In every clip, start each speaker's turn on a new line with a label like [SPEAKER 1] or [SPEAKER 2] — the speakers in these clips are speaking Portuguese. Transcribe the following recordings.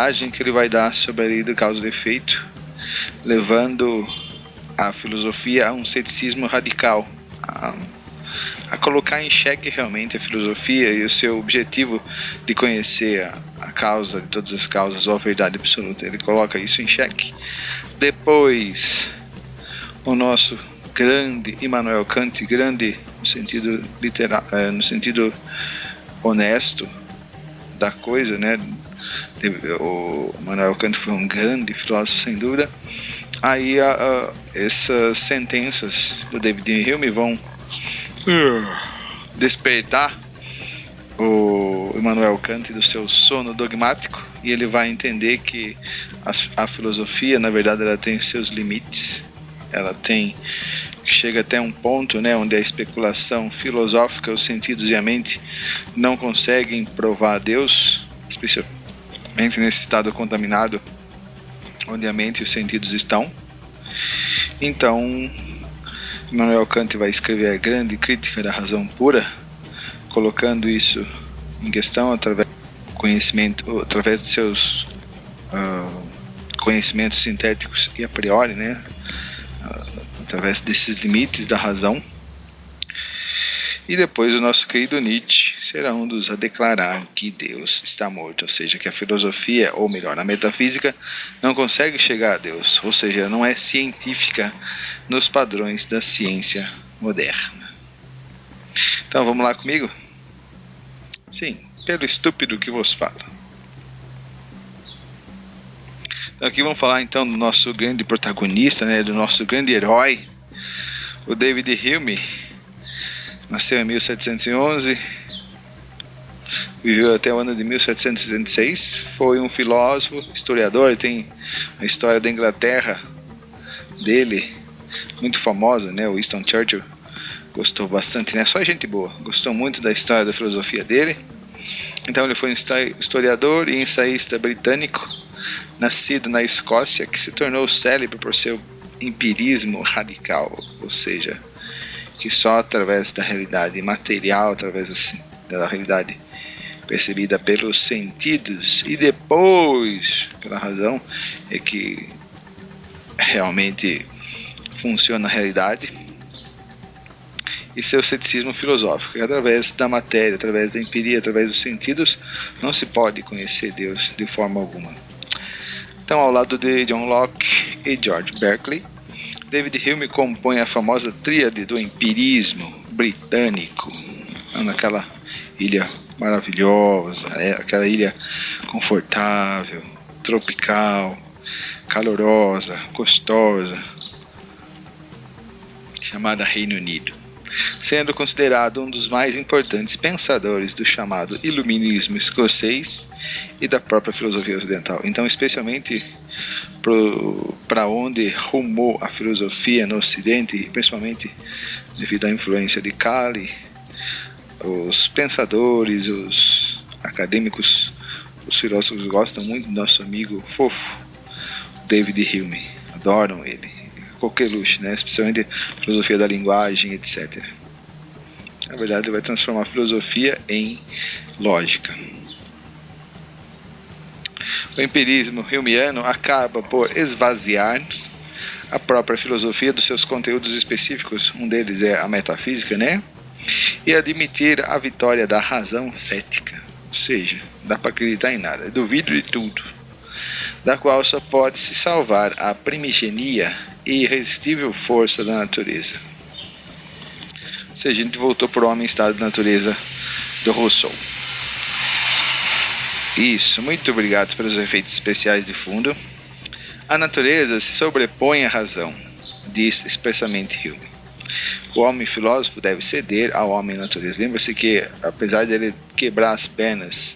[SPEAKER 1] abordagem que ele vai dar sobre a lei da causa e efeito, levando a filosofia a um ceticismo radical, a colocar em xeque realmente a filosofia e o seu objetivo de conhecer a causa de todas as causas ou a verdade absoluta. Ele coloca isso em xeque. Depois, o nosso grande Immanuel Kant, grande no sentido literal, no sentido honesto da coisa, né? O Immanuel Kant foi um grande filósofo, sem dúvida. Aí essas sentenças do David Hume vão despertar o Immanuel Kant do seu sono dogmático, e ele vai entender que a filosofia, na verdade, ela tem seus limites. Ela chega até um ponto, né, onde a especulação filosófica, os sentidos e a mente não conseguem provar a Deus, especialmente nesse estado contaminado onde a mente e os sentidos estão. Então, Immanuel Kant vai escrever a grande crítica da razão pura, colocando isso em questão através do conhecimento, através de seus conhecimentos sintéticos e a priori, né? Através desses limites da razão. E depois o nosso querido Nietzsche será um dos a declarar que Deus está morto, ou seja, que a filosofia, ou melhor, a metafísica, não consegue chegar a Deus, ou seja, não é científica nos padrões da ciência moderna. Então vamos lá comigo? Sim, pelo estúpido que vos fala. Então aqui vamos falar então do nosso grande protagonista, né, do nosso grande herói, o David Hume. Nasceu em 1711, viveu até o ano de 1766, foi um filósofo, historiador, tem a história da Inglaterra dele, muito famosa, né? O Winston Churchill gostou bastante, né? Só gente boa, gostou muito da história da filosofia dele. Então ele foi um historiador e ensaísta britânico, nascido na Escócia, que se tornou célebre por seu empirismo radical, ou seja, que só através da realidade material, através da realidade percebida pelos sentidos e depois pela razão, é que realmente funciona a realidade. E seu ceticismo filosófico, através da matéria, através da empiria, através dos sentidos, não se pode conhecer Deus de forma alguma. Então, ao lado de John Locke e George Berkeley, David Hume compõe a famosa tríade do empirismo britânico, naquela ilha maravilhosa, aquela ilha confortável, tropical, calorosa, gostosa, chamada Reino Unido, sendo considerado um dos mais importantes pensadores do chamado iluminismo escocês e da própria filosofia ocidental. Então, especialmente para onde rumou a filosofia no Ocidente, principalmente devido à influência de Kali, os pensadores, os acadêmicos, os filósofos gostam muito do nosso amigo fofo, David Hume, adoram ele, coqueluche, né? Especialmente filosofia da linguagem, etc. Na verdade, ele vai transformar a filosofia em lógica. O empirismo humeano acaba por esvaziar a própria filosofia dos seus conteúdos específicos, um deles é a metafísica, né? E admitir a vitória da razão cética, ou seja, não dá para acreditar em nada, duvido de tudo, da qual só pode se salvar a primigenia e irresistível força da natureza. Ou seja, a gente voltou para o homem em estado de natureza do Rousseau. Isso, muito obrigado pelos efeitos especiais de fundo. A natureza se sobrepõe à razão, diz expressamente Hume. O homem filósofo deve ceder ao homem natureza. Lembra-se que, apesar de ele quebrar as pernas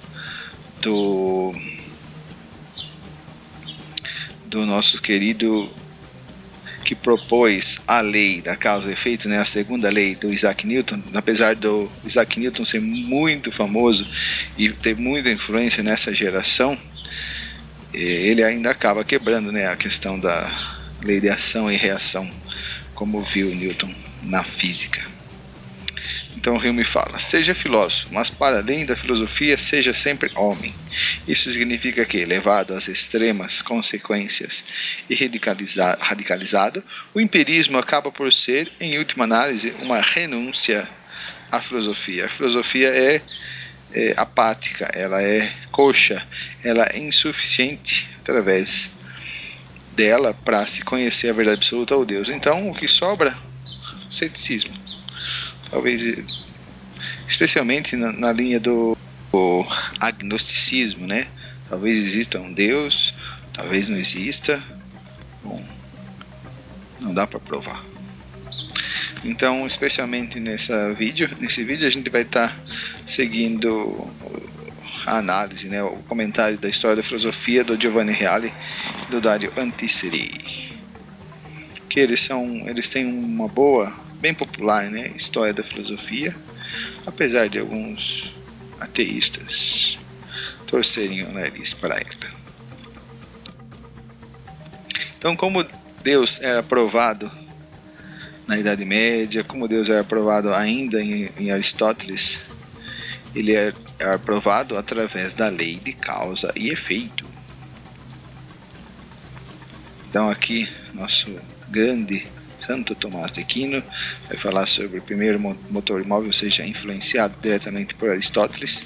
[SPEAKER 1] do nosso querido que propôs a lei da causa e efeito, né, a segunda lei do Isaac Newton, apesar do Isaac Newton ser muito famoso e ter muita influência nessa geração, ele ainda acaba quebrando, né, a questão da lei de ação e reação, como viu Newton na física. Então Hume fala: seja filósofo, mas para além da filosofia, seja sempre homem. Isso significa que, levado às extremas consequências e radicalizado, o empirismo acaba por ser, em última análise, uma renúncia à filosofia. A filosofia é apática, ela é coxa, ela é insuficiente através dela para se conhecer a verdade absoluta ou Deus. Então o que sobra? O ceticismo. Talvez, especialmente na linha do agnosticismo, né? Talvez exista um Deus, talvez não exista. Bom, não dá para provar. Então, especialmente nesse vídeo a gente vai estar seguindo a análise, né, o comentário da história da filosofia do Giovanni Reale e do Dario Antiseri, que eles têm uma boa, bem popular, né, história da filosofia, apesar de alguns ateístas torcerem o nariz para ela. Então, como Deus era provado na Idade Média, como Deus era provado ainda em Aristóteles, ele era provado através da lei de causa e efeito. Então aqui nosso grande Santo Tomás de Aquino vai falar sobre o primeiro motor imóvel, ou seja, influenciado diretamente por Aristóteles.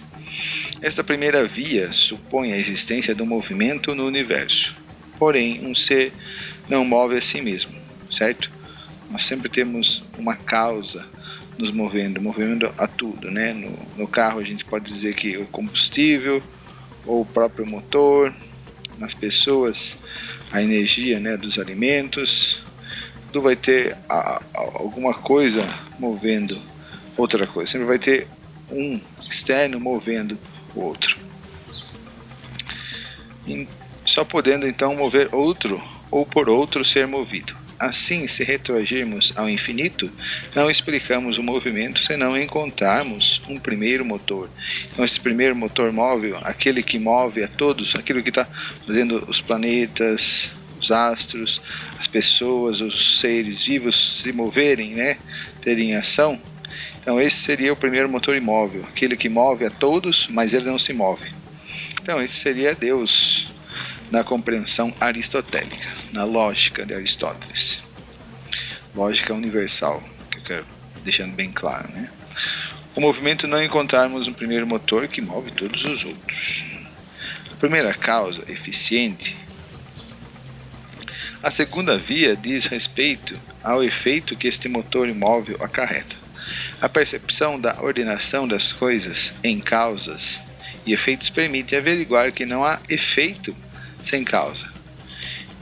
[SPEAKER 1] Esta primeira via supõe a existência do movimento no universo, porém um ser não move a si mesmo, certo? Nós sempre temos uma causa nos movendo a tudo, né? No carro a gente pode dizer que o combustível ou o próprio motor, nas pessoas a energia, né, dos alimentos, tudo vai ter alguma coisa movendo outra coisa, sempre vai ter um externo movendo o outro, só podendo então mover outro ou por outro ser movido. Assim, se retroagirmos ao infinito, não explicamos o movimento se não encontrarmos um primeiro motor. Então, esse primeiro motor móvel, aquele que move a todos, aquilo que está fazendo os planetas, os astros, as pessoas, os seres vivos se moverem, né, terem ação. Então, esse seria o primeiro motor imóvel, aquele que move a todos, mas ele não se move. Então, esse seria Deus na compreensão aristotélica, na lógica de Aristóteles. Lógica universal, que eu quero deixando bem claro, né? O movimento não encontrarmos um primeiro motor que move todos os outros. A primeira causa, eficiente. A segunda via diz respeito ao efeito que este motor imóvel acarreta. A percepção da ordenação das coisas em causas e efeitos permite averiguar que não há efeito sem causa.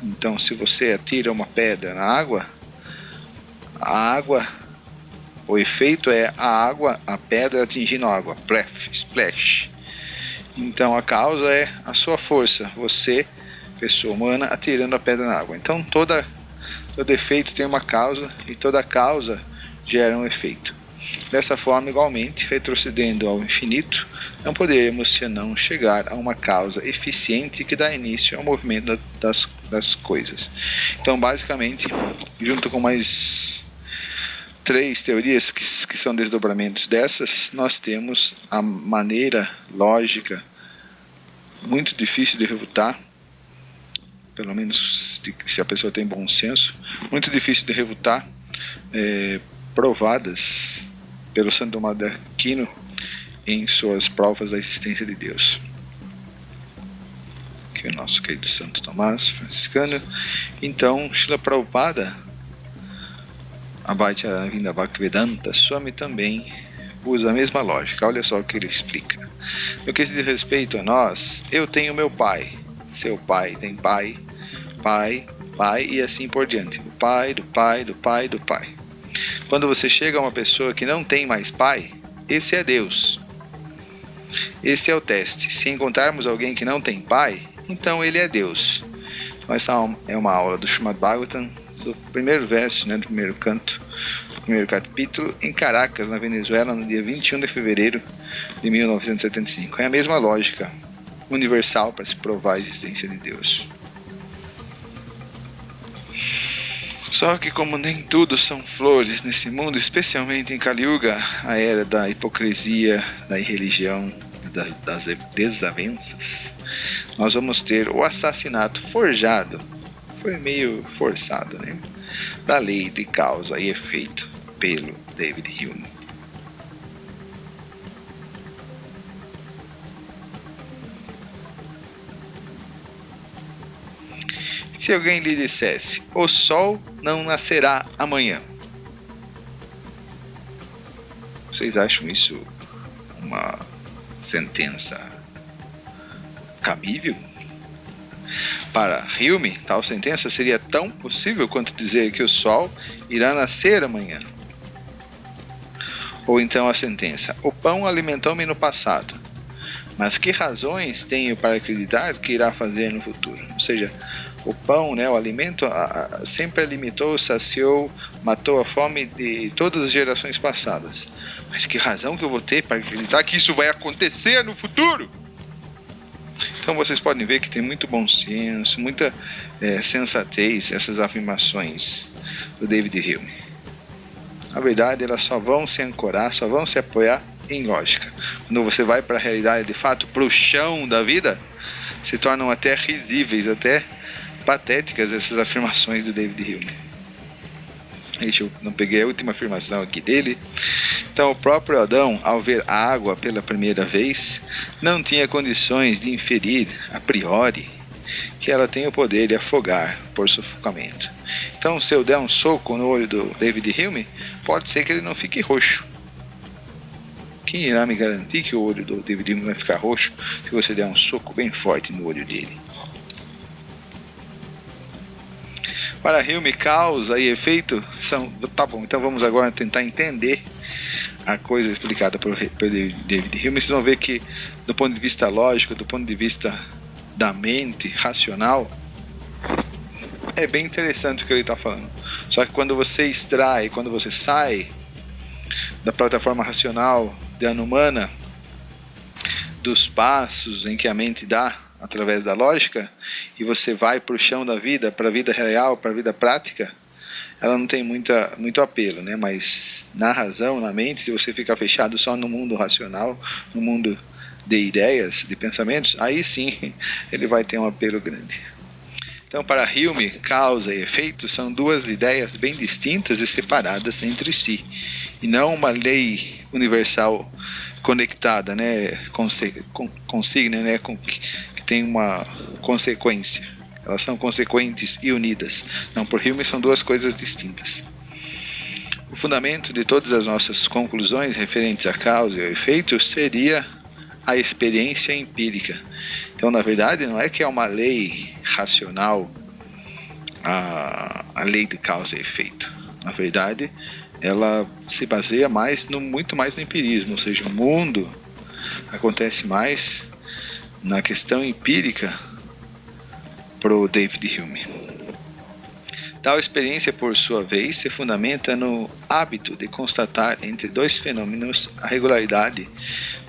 [SPEAKER 1] Então, se você atira uma pedra na água, o efeito é a pedra atingindo a água, splash. Então, a causa é a sua força, você, pessoa humana, atirando a pedra na água. Então, todo efeito tem uma causa e toda causa gera um efeito. Dessa forma, igualmente, retrocedendo ao infinito, não poderemos senão chegar a uma causa eficiente que dá início ao movimento das coisas. Então, basicamente, junto com mais 3 teorias que são desdobramentos dessas, nós temos a maneira lógica muito difícil de refutar, pelo menos se a pessoa tem bom senso, muito difícil de refutar, provadas pelo Santo Tomás de Aquino em suas provas da existência de Deus. Aqui o nosso querido Santo Tomás franciscano. Então, Srila Prabhupada, Abhaya Aravinda Bhaktivedanta Swami, também usa a mesma lógica. Olha só o que ele explica. No que se diz respeito a nós, eu tenho meu pai, seu pai tem pai, pai, pai e assim por diante. O pai, do pai, do pai, do pai. Quando você chega a uma pessoa que não tem mais pai, esse é Deus. Esse é o teste. Se encontrarmos alguém que não tem pai, então ele é Deus. Então essa é uma aula do Srimad Bhagavatam, do primeiro verso, né, do primeiro canto, do primeiro capítulo, em Caracas, na Venezuela, no dia 21 de fevereiro de 1975. É a mesma lógica universal para se provar a existência de Deus. Só que como nem tudo são flores nesse mundo, especialmente em Kali Yuga, a era da hipocrisia, da irreligião, das desavenças, nós vamos ter o assassinato forjado, foi meio forçado, né? Da lei de causa e efeito pelo David Hume. Se alguém lhe dissesse, o sol não nascerá amanhã, vocês acham isso uma sentença cabível? Para Hume, tal sentença seria tão possível quanto dizer que o sol irá nascer amanhã. Ou então a sentença, o pão alimentou-me no passado, mas que razões tenho para acreditar que irá fazer no futuro? Ou seja, o pão, né, o alimento, sempre alimentou, saciou, matou a fome de todas as gerações passadas. Mas que razão que eu vou ter para acreditar que isso vai acontecer no futuro? Então vocês podem ver que tem muito bom senso, muita sensatez essas afirmações do David Hume. Na verdade, elas só vão se ancorar, só vão se apoiar em lógica. Quando você vai para a realidade de fato, para o chão da vida, se tornam até risíveis, até patéticas essas afirmações do David Hume. Eu não peguei a última afirmação aqui dele. Então, o próprio Adão, ao ver a água pela primeira vez, não tinha condições de inferir a priori que ela tem o poder de afogar por sufocamento. Então, se eu der um soco no olho do David Hume, pode ser que ele não fique roxo. Quem irá me garantir que o olho do David Hume vai ficar roxo se você der um soco bem forte no olho dele? Para Hume, causa e efeito são... Tá bom, então vamos agora tentar entender a coisa explicada por David Hume. Vocês vão ver que, do ponto de vista lógico, do ponto de vista da mente racional, é bem interessante o que ele está falando. Só que quando você extrai, quando você sai da plataforma racional de Anumana, dos passos em que a mente dá através da lógica, e você vai para o chão da vida, para a vida real, para a vida prática, ela não tem muito apelo, né? Mas na razão, na mente, se você ficar fechado só no mundo racional, no mundo de ideias, de pensamentos, aí sim ele vai ter um apelo grande. Então, para Hume, causa e efeito são duas ideias bem distintas e separadas entre si, e não uma lei universal conectada, né? Consigna, né? Que tem uma consequência. Elas são consequentes e unidas. Não, por Hume são duas coisas distintas. O fundamento de todas as nossas conclusões referentes à causa e ao efeito seria a experiência empírica. Então, na verdade, não é que é uma lei racional, a lei de causa e efeito. Na verdade, ela se baseia muito mais no empirismo, ou seja, o mundo acontece mais na questão empírica para o David Hume. Tal experiência, por sua vez, se fundamenta no hábito de constatar entre dois fenômenos a regularidade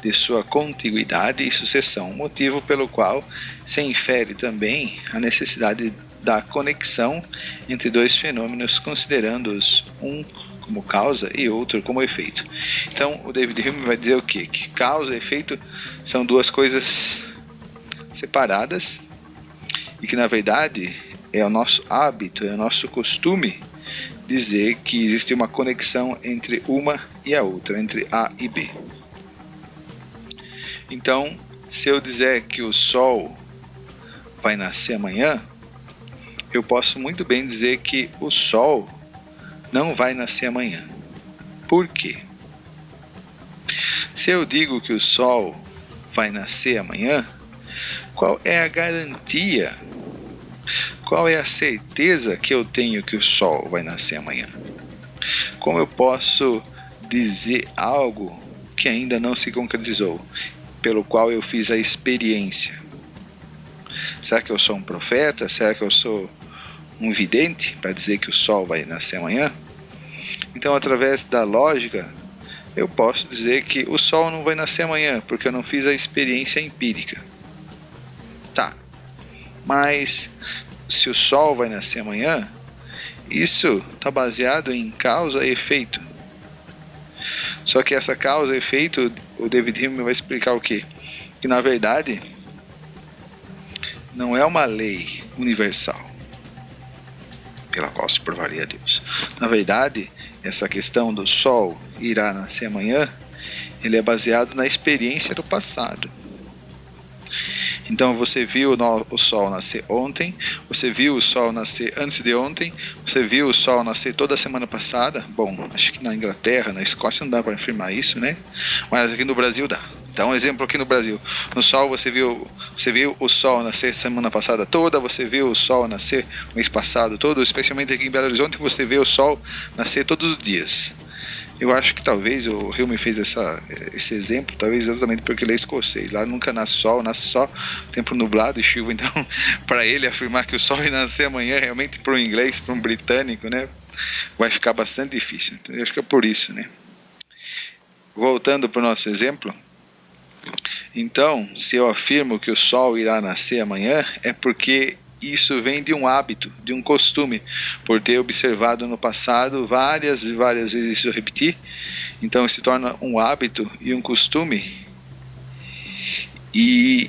[SPEAKER 1] de sua contiguidade e sucessão, motivo pelo qual se infere também a necessidade da conexão entre dois fenômenos, considerando-os um como causa e outro como efeito. Então, o David Hume vai dizer o quê? Que causa e efeito são duas coisas separadas e que, na verdade, é o nosso hábito, é o nosso costume dizer que existe uma conexão entre uma e a outra, entre A e B. Então, se eu dizer que o sol vai nascer amanhã, eu posso muito bem dizer que o sol não vai nascer amanhã. Por quê? Se eu digo que o sol vai nascer amanhã, qual é a garantia? Qual é a certeza que eu tenho que o sol vai nascer amanhã? Como eu posso dizer algo que ainda não se concretizou, pelo qual eu fiz a experiência? Será que eu sou um profeta? Será que eu sou um vidente para dizer que o sol vai nascer amanhã? Então, através da lógica, eu posso dizer que o sol não vai nascer amanhã, porque eu não fiz a experiência empírica. Tá, mas se o sol vai nascer amanhã, isso está baseado em causa e efeito. Só que essa causa e efeito, o David Hume vai explicar o quê? Que na verdade não é uma lei universal pela qual se provaria a Deus. Na verdade, essa questão do sol irá nascer amanhã, ele é baseado na experiência do passado. Então você viu o sol nascer ontem, você viu o sol nascer antes de ontem, você viu o sol nascer toda a semana passada. Bom, acho que na Inglaterra, na Escócia não dá para afirmar isso, né? Mas aqui no Brasil dá. Então, um exemplo aqui no Brasil. No sol você viu o sol nascer semana passada toda, você viu o sol nascer mês passado todo, especialmente aqui em Belo Horizonte você vê o sol nascer todos os dias. Eu acho que talvez o Hume fez esse exemplo, talvez exatamente porque ele é escocês. Lá nunca nasce sol, nasce só tempo nublado e chuva. Então, para ele afirmar que o sol vai nascer amanhã, realmente para um inglês, para um britânico, né, vai ficar bastante difícil. Então, eu acho que é por isso, né. Voltando para o nosso exemplo. Então, se eu afirmo que o sol irá nascer amanhã, é porque isso vem de um hábito, de um costume, por ter observado no passado várias vezes isso repetir. Então se torna um hábito e um costume, e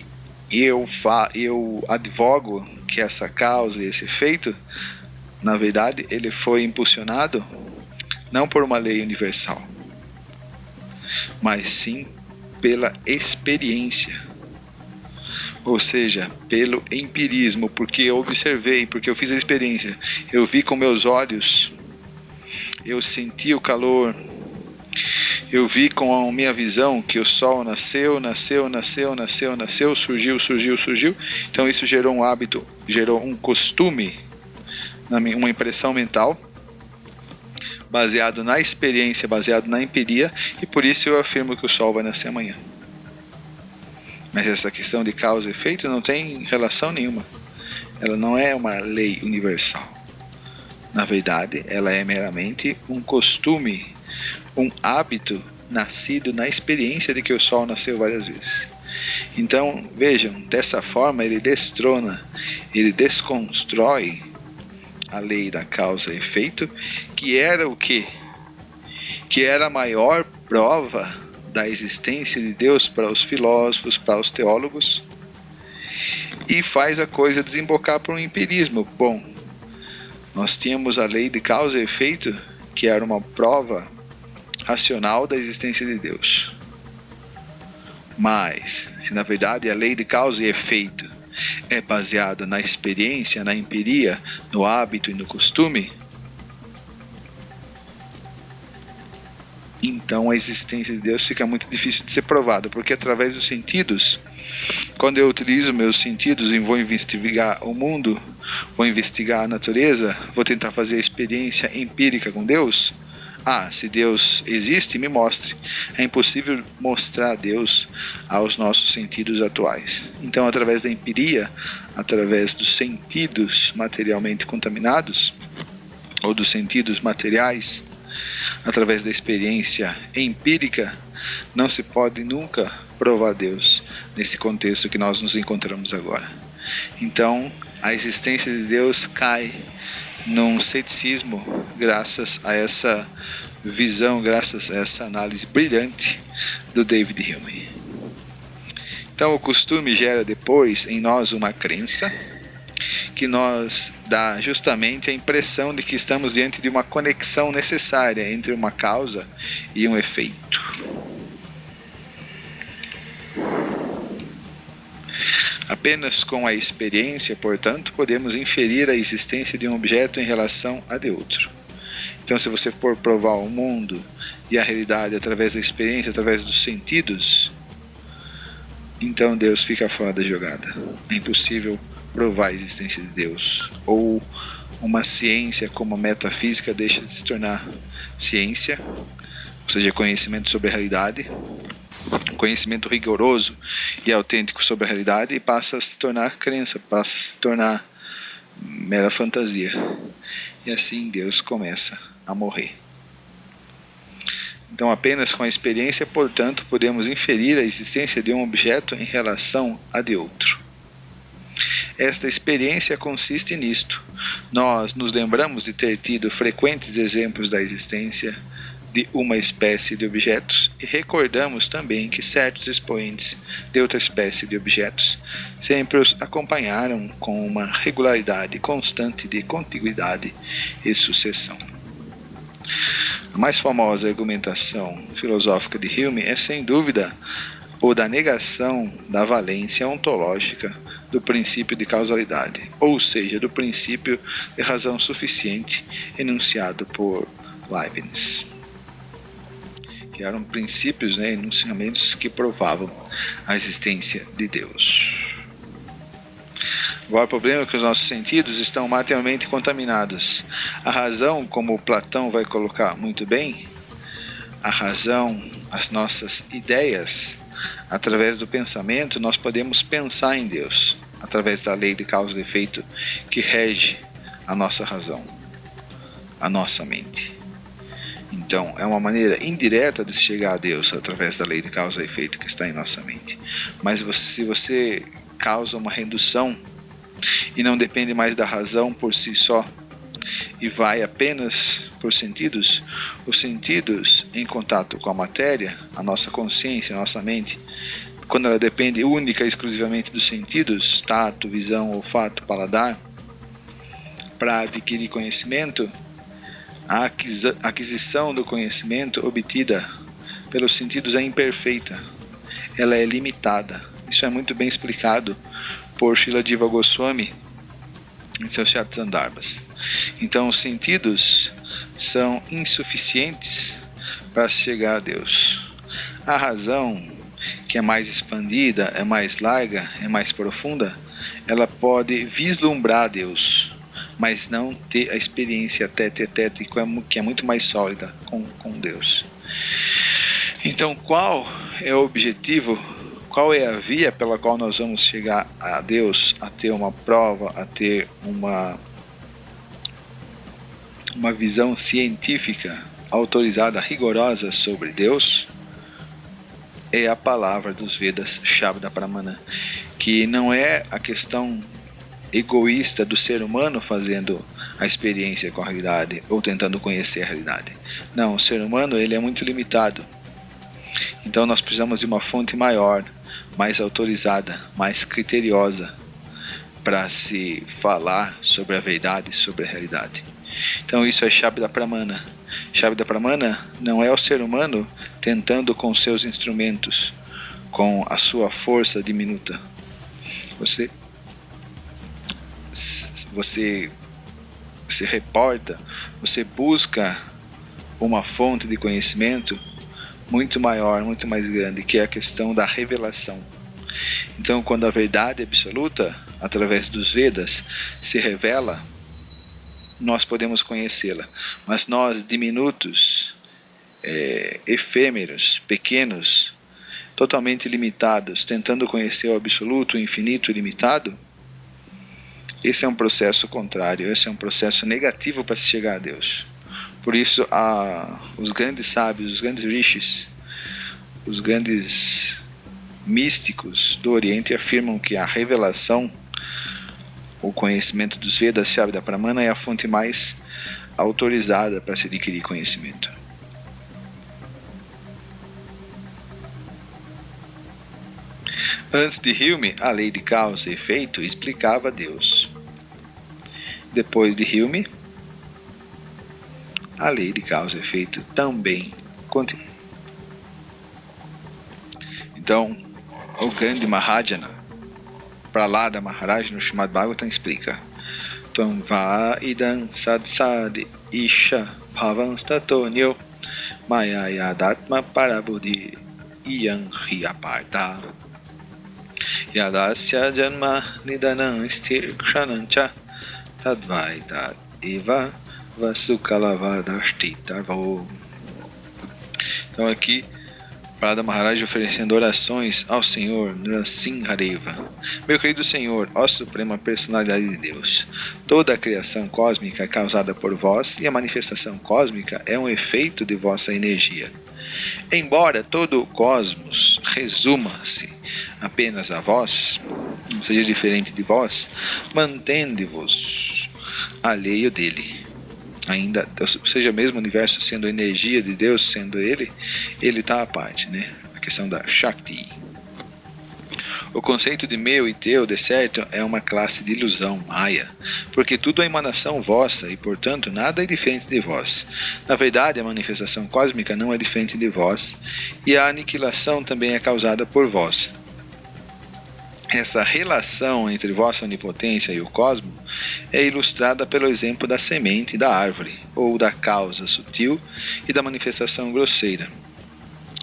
[SPEAKER 1] eu advogo que essa causa e esse efeito, na verdade, ele foi impulsionado não por uma lei universal, mas sim pela experiência. Ou seja, pelo empirismo, porque eu observei, porque eu fiz a experiência, eu vi com meus olhos, eu senti o calor, eu vi com a minha visão que o sol nasceu, surgiu. Então isso gerou um hábito, gerou um costume, uma impressão mental, baseado na experiência, baseado na empiria, e por isso eu afirmo que o sol vai nascer amanhã. Mas essa questão de causa e efeito não tem relação nenhuma. Ela não é uma lei universal. Na verdade, ela é meramente um costume, um hábito nascido na experiência de que o sol nasceu várias vezes. Então, vejam, dessa forma ele destrona, ele desconstrói a lei da causa e efeito, que era o quê? Que era a maior prova da existência de Deus para os filósofos, para os teólogos, e faz a coisa desembocar para um empirismo. Bom, nós tínhamos a lei de causa e efeito, que era uma prova racional da existência de Deus. Mas, se na verdade a lei de causa e efeito é baseada na experiência, na empiria, no hábito e no costume, então a existência de Deus fica muito difícil de ser provada, porque através dos sentidos, quando eu utilizo meus sentidos e vou investigar o mundo, vou investigar a natureza, vou tentar fazer a experiência empírica com Deus. Se Deus existe, me mostre. É impossível mostrar Deus aos nossos sentidos atuais. Então, através da empiria, através dos sentidos materialmente contaminados, ou dos sentidos materiais, através da experiência empírica, não se pode nunca provar Deus nesse contexto que nós nos encontramos agora. Então, a existência de Deus cai num ceticismo graças a essa visão, graças a essa análise brilhante do David Hume. Então, o costume gera depois em nós uma crença que nos dá justamente a impressão de que estamos diante de uma conexão necessária entre uma causa e um efeito. Apenas com a experiência, portanto, podemos inferir a existência de um objeto em relação a de outro. Então, se você for provar o mundo e a realidade através da experiência, através dos sentidos, então Deus fica fora da jogada. É impossível provar a existência de Deus. Ou uma ciência como a metafísica deixa de se tornar ciência, ou seja, conhecimento sobre a realidade, um conhecimento rigoroso e autêntico sobre a realidade, e passa a se tornar crença, passa a se tornar mera fantasia. E assim Deus começa a morrer. Então, apenas com a experiência, portanto, podemos inferir a existência de um objeto em relação a de outro. Esta experiência consiste nisto. Nós nos lembramos de ter tido frequentes exemplos da existência de uma espécie de objetos e recordamos também que certos expoentes de outra espécie de objetos sempre os acompanharam com uma regularidade constante de contiguidade e sucessão. A mais famosa argumentação filosófica de Hume é, sem dúvida, o da negação da valência ontológica do princípio de causalidade, ou seja, do princípio de razão suficiente enunciado por Leibniz, que eram princípios, enunciamentos que provavam a existência de Deus. Agora, o problema é que os nossos sentidos estão materialmente contaminados. A razão, como Platão vai colocar muito bem, a razão, as nossas ideias, através do pensamento, nós podemos pensar em Deus, através da lei de causa e efeito que rege a nossa razão, a nossa mente. Então, é uma maneira indireta de chegar a Deus, através da lei de causa e efeito que está em nossa mente. Mas se você causa uma redução e não depende mais da razão por si só, e vai apenas por sentidos, os sentidos em contato com a matéria, a nossa consciência, a nossa mente, quando ela depende única e exclusivamente dos sentidos, tato, visão, olfato, paladar, para adquirir conhecimento, a aquisição do conhecimento obtida pelos sentidos é imperfeita, ela é limitada. Isso é muito bem explicado por Srila Jiva Goswami em seus Chatsandarbhas. Então, os sentidos são insuficientes para chegar a Deus. A razão, que é mais expandida, é mais larga, é mais profunda, ela pode vislumbrar Deus, mas não ter a experiência tete a tete, que é muito mais sólida com Deus. Então, qual é o objetivo? Qual é a via pela qual nós vamos chegar a Deus, a ter uma prova, a ter uma visão científica autorizada, rigorosa sobre Deus? É a palavra dos Vedas, Shabda Pramana, que não é a questão egoísta do ser humano fazendo a experiência com a realidade ou tentando conhecer a realidade. Não, o ser humano ele é muito limitado. Então nós precisamos de uma fonte maior, mais autorizada, mais criteriosa para se falar sobre a verdade, sobre a realidade. Então isso é Shabda Pramana. Shabda Pramana não é o ser humano tentando com seus instrumentos, com a sua força diminuta. Você se reporta, você busca uma fonte de conhecimento muito maior, muito mais grande, que é a questão da revelação. Então, quando a verdade absoluta, através dos Vedas, se revela, nós podemos conhecê-la. Mas nós, diminutos, efêmeros, pequenos, totalmente limitados, tentando conhecer o absoluto, o infinito, o ilimitado, esse é um processo contrário, esse é um processo negativo para se chegar a Deus. Por isso, os grandes sábios, os grandes rishis, os grandes místicos do Oriente afirmam que a revelação, o conhecimento dos Vedas, Shabda Pramana, é a fonte mais autorizada para se adquirir conhecimento. Antes de Hume, a lei de causa e efeito explicava Deus. Depois de Hume, a lei de causa e efeito também continua. Então, o grande Mahayana, Prahlada Maharaj, no Srimad Bhagavatam, explica: Tvam va idam sad sad isha bhavam statonyo maya yadatma parabuddhi iyam hiyaparta yadasya janma nidanam sthir kshanancha tadvaita eva vasukalavadashtitarvo. Então aqui Prahlada Maharaj oferecendo orações ao Senhor Nrsimhadeva. Meu querido Senhor, ó Suprema Personalidade de Deus, toda a criação cósmica é causada por vós e a manifestação cósmica é um efeito de vossa energia. Embora todo o cosmos resuma-se apenas a vós, não seja diferente de vós, mantende-vos alheio dele. Ainda, seja mesmo o universo sendo energia de Deus, sendo ele está à parte, né? A questão da Shakti. O conceito de meu e teu, de certo, é uma classe de ilusão, Maya, porque tudo é emanação vossa e, portanto, nada é diferente de vós. Na verdade, a manifestação cósmica não é diferente de vós e a aniquilação também é causada por vós. Essa relação entre vossa onipotência e o cosmo é ilustrada pelo exemplo da semente e da árvore, ou da causa sutil e da manifestação grosseira.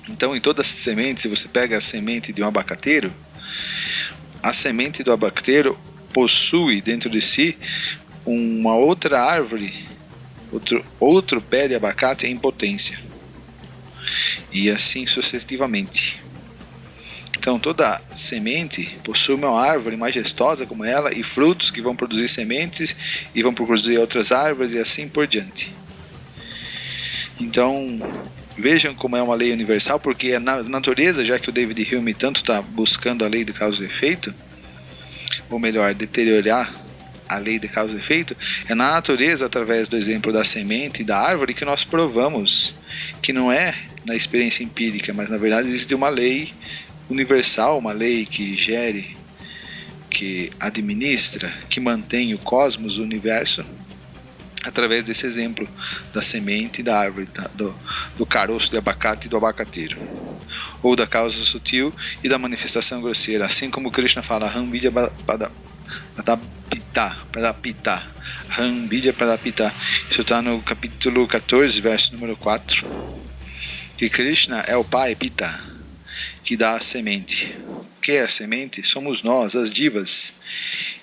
[SPEAKER 1] Então, em todas as sementes, se você pega a semente de um abacateiro, a semente do abacateiro possui dentro de si uma outra árvore, outro pé de abacate em potência. E assim sucessivamente. Então toda semente possui uma árvore majestosa como ela e frutos que vão produzir sementes e vão produzir outras árvores e assim por diante. Então vejam como é uma lei universal, porque é na natureza, já que o David Hume tanto está buscando a lei de causa e efeito, ou melhor, deteriorar a lei de causa e efeito, é na natureza, através do exemplo da semente e da árvore, que nós provamos que não é na experiência empírica, mas na verdade existe uma lei universal, uma lei que gere, que administra, que mantém o cosmos, o universo, através desse exemplo da semente e da árvore, do caroço de abacate e do abacateiro, ou da causa sutil e da manifestação grosseira, assim como Krishna fala Rambidya Pradapita, Rambidya Pradapita. Isso está no capítulo 14, verso número 4, que Krishna é o pai Pita, que dá a semente. O que é a semente? Somos nós, as divas.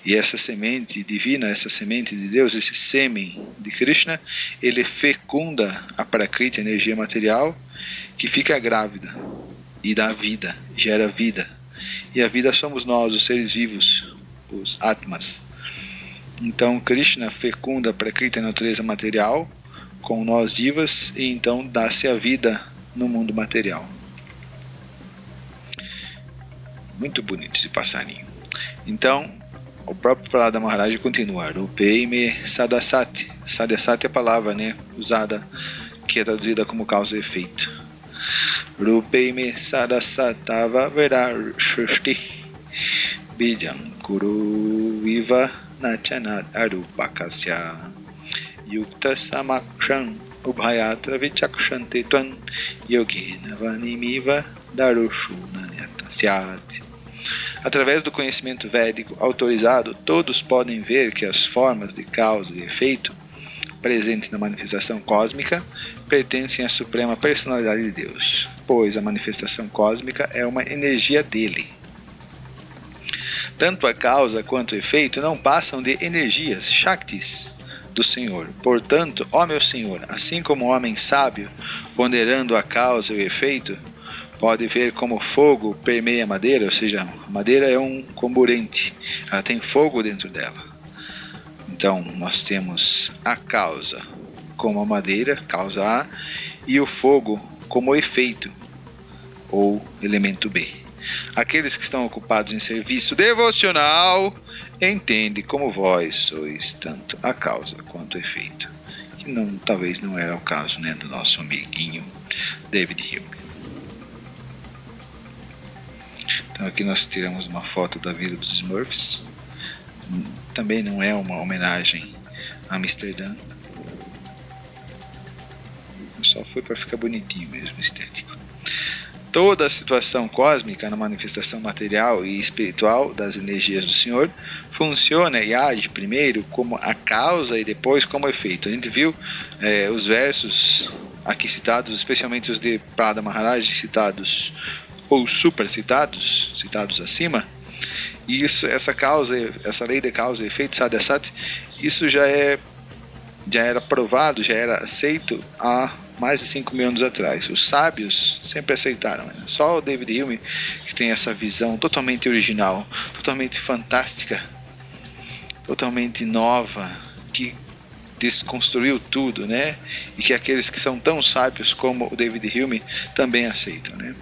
[SPEAKER 1] E essa semente divina, essa semente de Deus, esse sêmen de Krishna, ele fecunda a Prakriti, a energia material, que fica grávida e dá vida, gera vida. E a vida somos nós, os seres vivos, os Atmas. Então Krishna fecunda a Prakriti, a natureza material, com nós divas, e então dá-se a vida no mundo material. Muito bonito esse passarinho. Então, o próprio Prahlada Maharaj continua. Rupeime Sadasati. Sadasati é a palavra, né, usada, que é traduzida como causa e efeito. Rupeime Sadasatava Vera Shrishti Bijam Kuru Viva Nachanat Arupakasya Yukta Samaksham Ubhayatra Vichakshante Twan Yogina Vanimiva Darushuna Nyatasyat. Através do conhecimento védico autorizado, todos podem ver que as formas de causa e efeito presentes na manifestação cósmica pertencem à suprema personalidade de Deus, pois a manifestação cósmica é uma energia dele. Tanto a causa quanto o efeito não passam de energias, Shaktis, do Senhor. Portanto, ó meu Senhor, assim como o homem sábio, ponderando a causa e o efeito, pode ver como o fogo permeia a madeira, ou seja, a madeira é um comburente, ela tem fogo dentro dela. Então, nós temos a causa como a madeira, causa A, e o fogo como efeito, ou elemento B. Aqueles que estão ocupados em serviço devocional entendem como vós sois tanto a causa quanto o efeito. Que não, talvez não era o caso, né, do nosso amiguinho David Hume. Então aqui nós tiramos uma foto da Vila dos Smurfs. Também não é uma homenagem a Amsterdã. Só foi para ficar bonitinho mesmo, estético. Toda a situação cósmica na manifestação material e espiritual das energias do Senhor funciona e age primeiro como a causa e depois como efeito. A gente viu os versos aqui citados, especialmente os de Prahlada Maharaj citados ou citados acima, e isso, essa lei de causa e efeito, Sadasat, isso já era provado, já era aceito há mais de 5.000 anos atrás. Os sábios sempre aceitaram, né? Só o David Hume que tem essa visão totalmente original, totalmente fantástica, totalmente nova, que desconstruiu tudo, né? E que aqueles que são tão sábios como o David Hume também aceitam, né?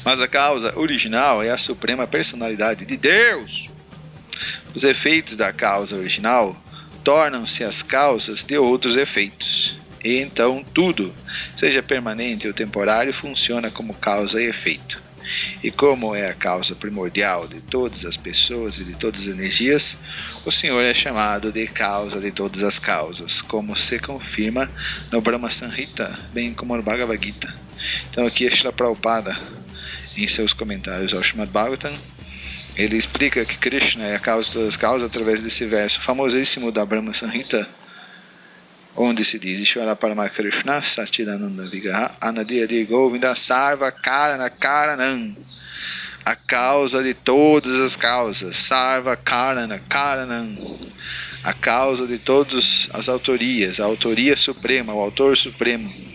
[SPEAKER 1] Mas a causa original é a suprema personalidade de Deus. Os efeitos da causa original tornam-se as causas de outros efeitos. E então tudo, seja permanente ou temporário, funciona como causa e efeito. E como é a causa primordial de todas as pessoas e de todas as energias, o Senhor é chamado de causa de todas as causas, como se confirma no Brahma Samhita, bem como no Bhagavad Gita. Então aqui a Srila Prabhupada, em seus comentários ao Srimad Bhagavatam, ele explica que Krishna é a causa de todas as causas através desse verso famosíssimo da Brahma Samhita, onde se diz: Ishvara Parama Krishna Satchidananda Vigraha Anadiyadi Govinda Sarva Karana Karanam, a causa de todas as causas, Sarva Karana Karanam, a causa de todas as autorias, a autoria suprema, o autor supremo.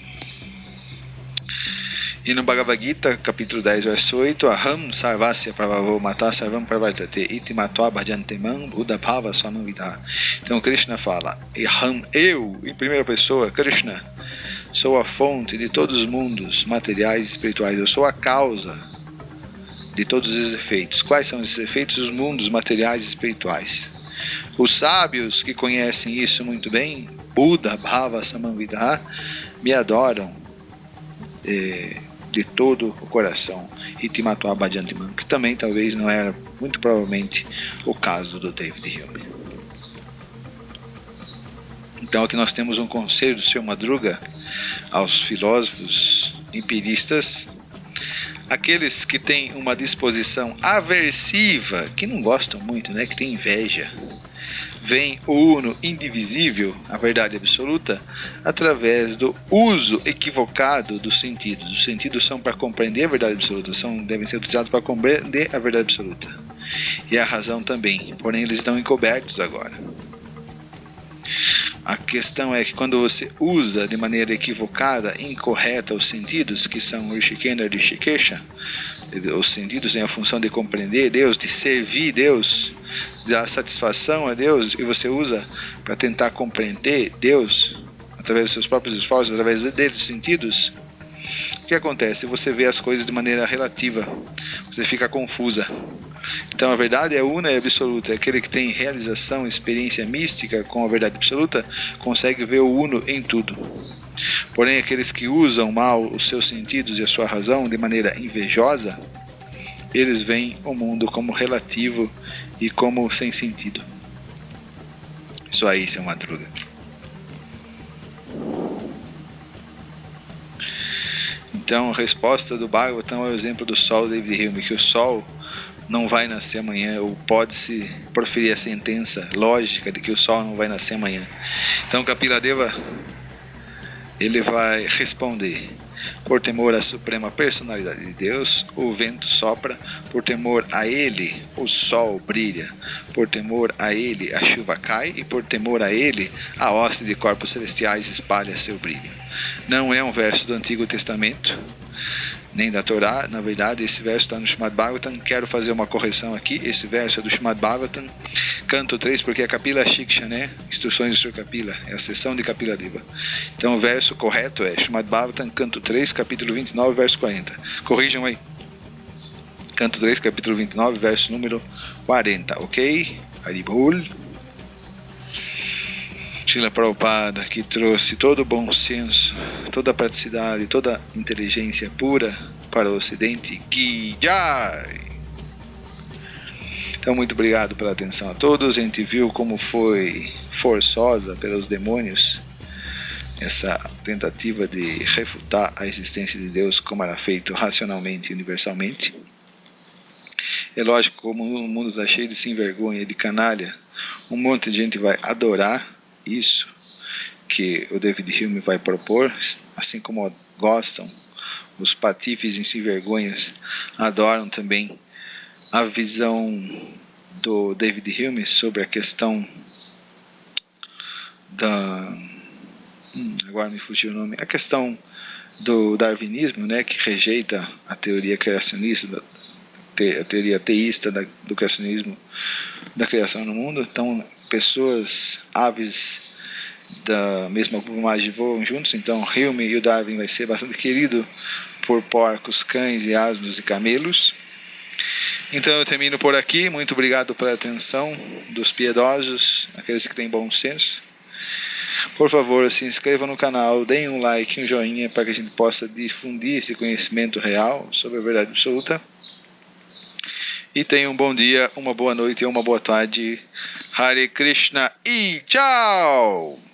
[SPEAKER 1] E no Bhagavad Gita, capítulo 10, verso 8, Aham sarvasya pravavo mata sarvam pravartate iti matva bhajantemam buddha bhava swamam vidha. Então Krishna fala: Aham, eu, em primeira pessoa, Krishna, sou a fonte de todos os mundos materiais e espirituais, eu sou a causa de todos os efeitos. Quais são esses efeitos? Os mundos materiais e espirituais. Os sábios que conhecem isso muito bem, Buddha bhava swamam vidha, me adoram de todo o coração, Itimatwa Bhajantimam, que também talvez não era, muito provavelmente, o caso do David Hume. Então aqui nós temos um conselho do Sr. Madruga aos filósofos empiristas, aqueles que têm uma disposição aversiva, que não gostam muito, né, que tem inveja, vem o uno indivisível, a verdade absoluta, através do uso equivocado dos sentidos. Os sentidos são para compreender a verdade absoluta, devem ser utilizados para compreender a verdade absoluta. E a razão também, porém eles estão encobertos agora. A questão é que quando você usa de maneira equivocada, incorreta os sentidos, que são Rishikena e Rishikesha, os sentidos têm a função de compreender Deus, de servir Deus, de dar satisfação a Deus, e você usa para tentar compreender Deus através dos seus próprios esforços, através dos sentidos, o que acontece? Você vê as coisas de maneira relativa, você fica confusa. Então a verdade é una e absoluta. Aquele que tem realização, experiência mística com a verdade absoluta, consegue ver o uno em tudo. Porém, aqueles que usam mal os seus sentidos e a sua razão de maneira invejosa, eles veem o mundo como relativo e como sem sentido. Isso aí, seu Madruga. Então, a resposta do Bhagavatam é o exemplo do Sol, David Hume, que o Sol não vai nascer amanhã, ou pode-se proferir a sentença lógica de que o Sol não vai nascer amanhã. Então, Kapila Deva, ele vai responder: por temor à suprema personalidade de Deus, o vento sopra, por temor a ele, o sol brilha, por temor a ele, a chuva cai, e por temor a ele, a hoste de corpos celestiais espalha seu brilho. Não é um verso do Antigo Testamento, nem da Torá. Na verdade, esse verso está no Srimad Bhagavatam. Quero fazer uma correção aqui. Esse verso é do Srimad Bhagavatam, canto 3, porque é Kapila Shiksha, né? Instruções do Sr. Kapila, é a sessão de Kapila Deva. Então o verso correto é Srimad Bhagavatam, canto 3, capítulo 29, verso 40. Corrijam aí. Canto 3, capítulo 29, verso número 40, ok? Haribol. Srila Prabhupada, que trouxe todo o bom senso, toda a praticidade, toda a inteligência pura para o Ocidente. Ki Jai! Então, muito obrigado pela atenção a todos. A gente viu como foi forçosa pelos demônios essa tentativa de refutar a existência de Deus, como era feito racionalmente e universalmente. É lógico, como o mundo está cheio de sem vergonha e de canalha, um monte de gente vai adorar isso que o David Hume vai propor, assim como gostam os patifes em sem vergonhas, adoram também a visão do David Hume sobre a questão da... agora me fugiu o nome, a questão do darwinismo, né, que rejeita a teoria criacionista, a teoria teísta do criacionismo, da criação no mundo. Então pessoas, aves da mesma plumagem voam juntos, então Hilme e o Darwin vai ser bastante querido por porcos, cães e asnos e camelos. Então eu termino por aqui. Muito obrigado pela atenção dos piedosos, aqueles que têm bom senso. Por favor, se inscrevam no canal, deem um like, um joinha, para que a gente possa difundir esse conhecimento real sobre a verdade absoluta. E tenham um bom dia, uma boa noite e uma boa tarde. Hare Krishna e tchau!